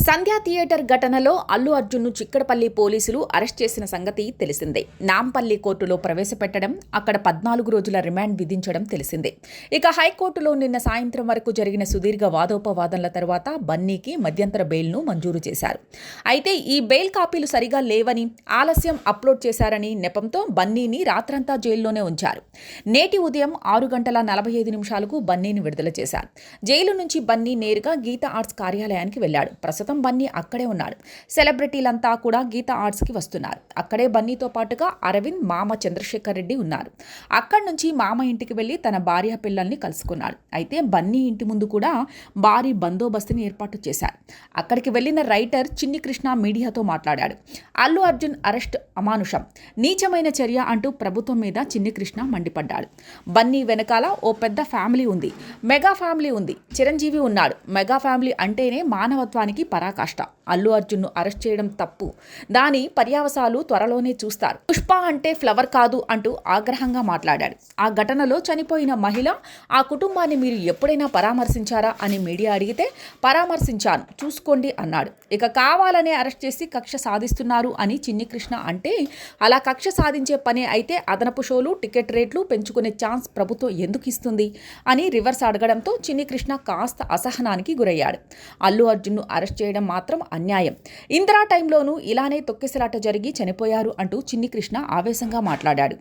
సంధ్యా theatre ఘటనలో అల్లు అర్జున్ను చిక్కడపల్లి పోలీసులు arrest చేసిన సంగతి తెలిసిందే. నాంపల్లి కోర్టులో ప్రవేశపెట్టడం, అక్కడ 14 రోజుల రిమాండ్ విధించడం తెలిసిందే. ఇక హైకోర్టులో నిన్న సాయంత్రం వరకు జరిగిన సుదీర్ఘ వాదోపవాదనల తర్వాత బన్నీకి మధ్యంతర బెయిల్ను మంజూరు చేశారు. అయితే ఈ బెయిల్ కాపీలు సరిగా లేవని, ఆలస్యం అప్లోడ్ చేశారని నెపంతో బన్నీని రాత్రంతా జైల్లోనే ఉంచారు. నేటి ఉదయం 6:45 బన్నీని విడుదల చేశారు. జైలు నుంచి బన్నీ నేరుగా గీతా ఆర్ట్స్ కార్యాలయానికి వెళ్లాడు. ప్రస్తుతం బన్నీ అక్కడే ఉన్నాడు. సెలబ్రిటీలంతా కూడా గీతా ఆర్ట్స్కి వస్తున్నారు. అక్కడే బన్నీతో పాటుగా అరవింద్, మామ చంద్రశేఖర్ రెడ్డి ఉన్నారు. అక్కడి నుంచి మామ ఇంటికి వెళ్లి తన భార్య పిల్లల్ని కలుసుకున్నాడు. అయితే బన్నీ ఇంటి ముందు కూడా భారీ బందోబస్తుని ఏర్పాటు చేశారు. అక్కడికి వెళ్లిన రైటర్ చిన్ని కృష్ణ మీడియాతో మాట్లాడాడు. అల్లు అర్జున్ అరెస్ట్ అమానుషం, నీచమైన చర్య అంటూ ప్రభుత్వం మీద చిన్ని కృష్ణ మండిపడ్డాడు. బన్నీ వెనకాల ఓ పెద్ద ఫ్యామిలీ ఉంది, మెగా ఫ్యామిలీ ఉంది, చిరంజీవి ఉన్నాడు. మెగా ఫ్యామిలీ అంటేనే మానవత్వానికి పరాకాష్ట. అల్లు అర్జున్ను అరెస్ట్ చేయడం తప్పు, దాని పర్యావసాలు త్వరలోనే చూస్తారు. పుష్ప అంటే ఫ్లవర్ కాదు అంటూ ఆగ్రహంగా మాట్లాడాడు. ఆ ఘటనలో చనిపోయిన మహిళ, ఆ కుటుంబాన్ని మీరు ఎప్పుడైనా పరామర్శించారా అని మీడియా అడిగితే పరామర్శించాను, చూసుకోండి అన్నాడు. ఇక కావాలనే అరెస్ట్ చేసి కక్ష సాధిస్తున్నారు అని చిన్ని కృష్ణ అంటే, అలా కక్ష సాధించే పనే అయితే అదనపు షోలు, టికెట్ రేట్లు పెంచుకునే ఛాన్స్ ప్రభుత్వం ఎందుకు ఇస్తుంది అని రివర్స్ అడగడంతో చిన్ని కృష్ణ కాస్త అసహనానికి గురయ్యాడు. అల్లు అర్జున్ను అరెస్ట్ చేయడం మాత్రం అన్యాయం. ఇందిరా టైంలోనూ ఇలానే తొక్కిసలాట జరిగి చనిపోయారు అంటూ చిన్ని కృష్ణ ఆవేశంగా మాట్లాడాడు.